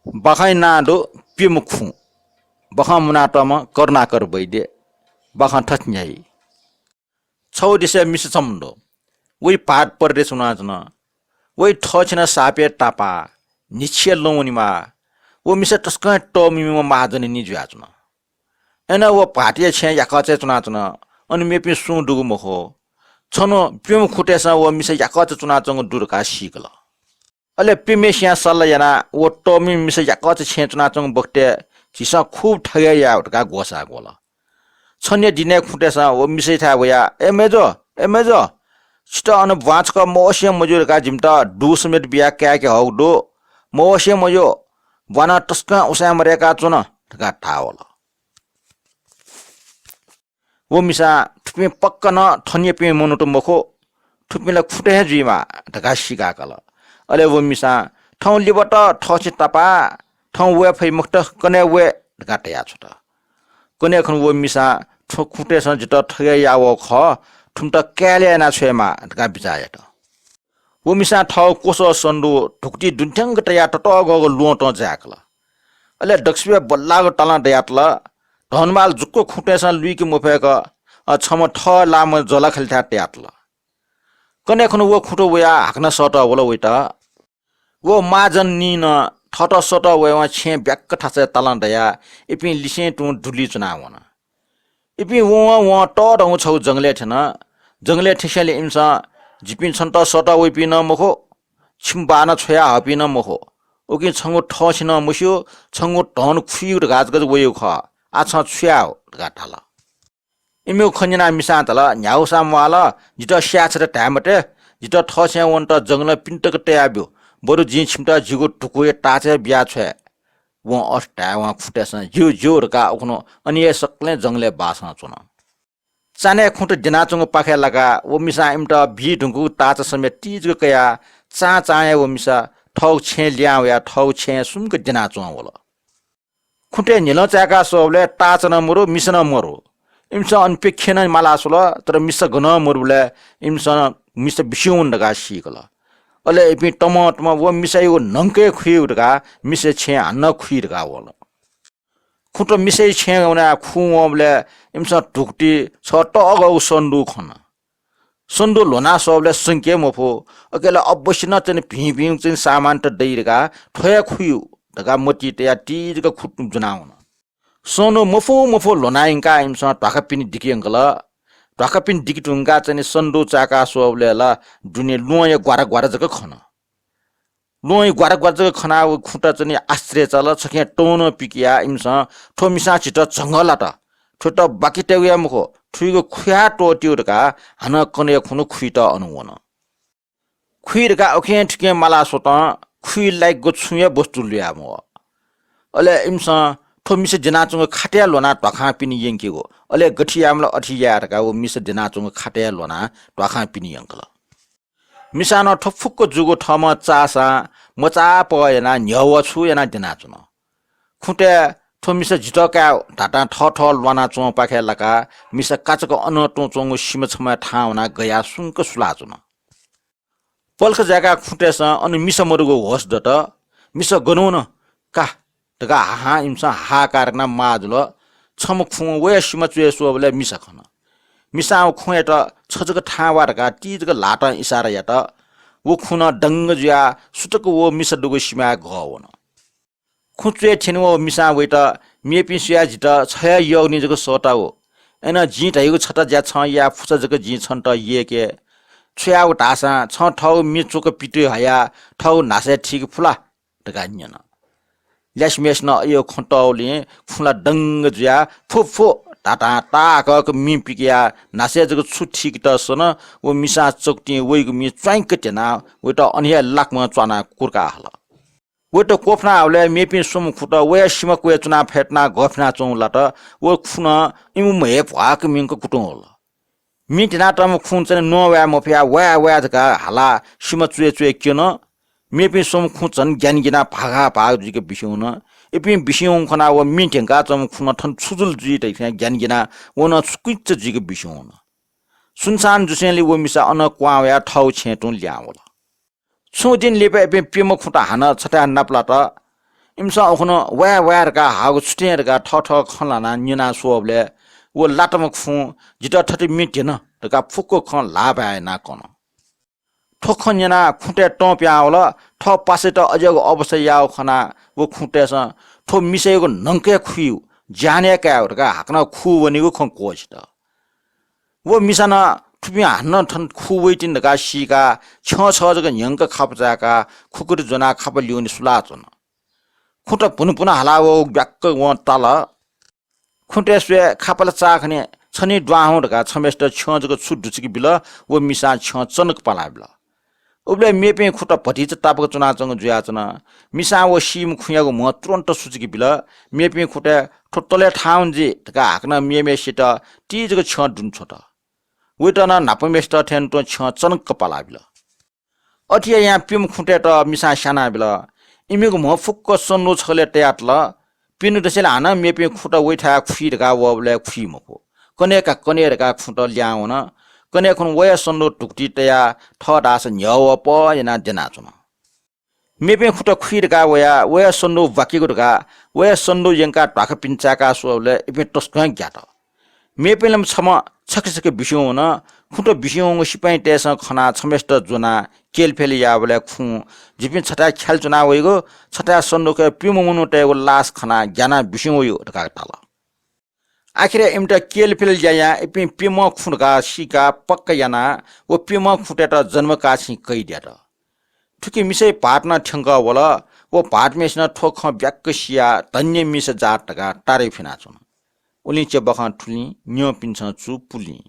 Bakai nado pimukhu. Bakan munatama kornakar baide. Bakan tatnyai. Chau dise misamdo. Wai pat perde sunajna. Wai thochna sape tapa. Nichia longni wo misa taskan to mimi majani ni jwajna. Ena wo patia chen yakache tunajna. Ani mepi sun dugu moho. Chono pim khutesa wo misa yakache tunajna durka shikla. Ale pimesia sala yana wo to mimi misa yakache chen tunajna bokte chisa khub thaya ya utka gosa gola. Chonya dine khutesa wo misa tha waya emejo Chita ane vachka mooshe mojo ka jimta du smit biya kya hau do mooshe mojo wana taska usai mereka chuna ka tawala wo misa thupi pakka na thanye pe monoto mokho thupi la khute jima daga shiga kala ale wo misa thau libata thochi tapa thau we phai mukta kane we daga tya chuta kone khon wo misa khute san jita thaya ya wo kha thumta kale na chema daga bijaya to wo misa thau koso sandu dhukti dunthang ta ya to go lu to jakla ale daksbe balla go tala dayatla धनमाल जुक्को खुटेसन लुइकी मोफेका छम थ लाम जला खलथा ट्यातला कने खनु वो खुटो वया हाक्न सट वला वइता वो माजन नि न थट सट वया छे ब्याक थासे तलन दया इपि लिसे टु दुली चुना वना इपि वो ट दउ छौ जंगले थन जंगले ठेसले इमसा जिपिन छन्त सट वइपि न मखो छिमबान छोया हपि न मखो ओकि छंगो ठसिन मुस्यो छंगो धन खुइ गाजगज वयो ख आछा छ्याउ गाठाला इमेउ खन्जना मिसातला न्याउसा माला जित स्याछर टामटे जित ठस्या वन्त जंगल पिन्टक ट्याब्यो बरु जि छिमटा जिगो टुकुए टाचे ब्या छ्या व अस्टा व खुटेस जु जोरका उखनो अनि सकले जंगले बासना चुन चाने खुट दिनाचंग पाखे लगा व मिसा इमटा भी ढुंगु टाच समेत तिजको कया चा चाया व मिसा ठौ छे ल्याउ या ठौ छे सुमक दिनाचंग वला खुटे निलो चाका सोबले टाचन मरु मिसन मरु इमसा अनपेक्षन मालासुल तर मिस गन मरुले इमसा मिस बिसिउन दगा सिकला अले इपि टमाटम व मिसाइयो नंके खुइ दगा मिसे छे अन्न खुइ दगा वला खुटो मिसै छे गना खुवले इमसा टुक्टी छ टगौ सन्दु खना सन्दु लोना सोबले संके मफो अकेला अवश्य न चने भिभिङ चाहिँ सामान त दैरगा ठया खुइ दगा मति तया टिजका खुट्टु जनाउन सोनो मफो लोनाइङका इमसा टाकापिनी दिकियंगला टाकापिन दिकिटुङका चाहिँ सन्दु चाका सोबलेला दुने लुय ग्वारा जक खन लुय ग्वारा जक खना खुट्टा चाहिँ आश्रय चल छके टोन पिकिया इमसा ठोमिसा छिट जंगला त छोट बाकी टेउया मखो ठुइगो खुया टोटिउरका हन कने खुनु खुइट अनुवन खुइरका ओखे ठके माला सोत खुइ लाइक गो छुया वस्तु लिया म अले इमसा ठोमिसे जनाचुङ खाट्या लोना टखा पिनि यंकेगो अले गठियामला अठियारका वो मिस जनाचुङ खाट्या लोना टखा पिनि यंकला मिसानो ठफुक्को जुगो ठम चासा मचा पयना न्यव छु याना जनाचुङ खुटे ठोमिसे जिटका ढाटा ठ लोना चुङ पाखे लका मिस काचको अन टोचुङ सिम छमा ठाउना गया सुंक सुलाचुङ पल्ख जागा खुटेस अनि मिस मरुगो होस दत मिस गनौन का तगा हा इमसा हा कारना माजुल छम खु वे सिम चुए सोबले मिस खन मिसा खुए त छजक ठावारका तिजक लाटा इशारा यात वो खुन डंग ज्या सुटक वो मिस दुगो सिमा गवन खुचुए छिनव मिसा वेट मेपि सुया जित छया यग्नि जको सोटाओ एना जि ढाइगो छटा ज्या छ या फुस जको जि छन्त येके छ्याउ ढासा छ ठौ मिचोक पिटे हया ठौ नासे ठीक फुला दगान्यन ल्यासमेस न यो खटौले फुला डंग ज्या फुफु टाटा टाक मि पिकिया नासे जको छु ठीक त सन वो मिसा चोकटी वइगु मि च्वाइक टेना व त अनिया लाकमा च्वाना कुर्का हल वो त कोफना हले मेपि सुम खुट वे सिम कुए चुना फेटना गफना चौला त वो खुन इमु मे भाक मिंक कुटोल मिटिना तम खुन चाहिँ नोवा मफिया वा जका हाला सिम चुए किन मेपि सोम खुचन ज्ञान गिना भागा भाग जुके बिसिउन एपि बिसिउन खना व मिटेंगा चम खुन थन छुजुल जुइ तै ज्ञान गिना वन छुकिच जुके बिसिउन सुनसान जुसेले व मिसा अन क्वाया ठौ छेटु ल्यावला छु दिन लेपे एपि पिम खुटा हान छटा नपला त इमसा ओखनो वायर का हाउ स्टेर का ठ खलाना निना सोबले वो लाटम खु जिटा थति मिटे न का फुको ख लाभ आए ना कोन ठोखन्यना खुटे टोप्याउल ठ पासे त अजग अवश्य याउ खना वो खुटेस ठो मिसेको नंके खुयु जाने का हाक्न खु बनेको ख कोच त वो मिसाना ठुपि हान्न ठन खु वइटिन का सीका छ जग यंक खापजाका खुकुर जना खाप लिउने सुला चन खुट पुन हलावो ब्याक्क व तल खुटे स्वे खापल चाखने छनी द्वाहुँ का छमेस्ट छ जग छुडुचकी बिल वो मिसा छ चनक पलाबिल उबले मेपे खुट भटिच तापको चुनाचंग जुयाचन मिसा वो सिम खुयाको म तुरन्त सुचकी बिल मेपे खुटे ठोटले ठाउन्जी का हाक्न मेमे सित तीजको छ दुन छोट वेटना नापमेस्ट थेन तो छ चनक पलाबिल अटिया यहाँ पिम खुटे त मिसा साना बिल इमेको म फुक्क सन्नु छले ट्याटल पिनु दसेले हाना मेपे खुट वैठा खुइरका वबले खुइमको कनेका खुट ल्याउन कने खुन वया सन्नु टुक्टी तया ठडास न्यव प yana देना चुन मेपे खुट खुइरका वया सन्नु वाकीको ढका वया सन्नु यंका ढाक पिन्चाका सोले इपे टस्क ग्याट मेपेलम छम छकछक बिस्यौ न खुट बिस्यौ सिपाइ टेस खना छमेस्ट जुना केलफेल याबले खु जिपिन छटा ख्याल चुना वइगो छटा सन्नु के पिमुमुनु टेगो लास खना ज्ञाना बिस्यौ यो ढका तल आखिर एमटा केलफेल जाया इपि पिम खुनका सिका पक्क याना वो पिम खुटेट जन्म काछि कैड्याट ठुकी मिसै पाटना ठंगा वला वो पाट मेसन ठोख ब्याक्क सिया धन्य मिस जाट ढका टारे फिना चुन उली चेबखा ठुली न्यो पिन्छ चु पुली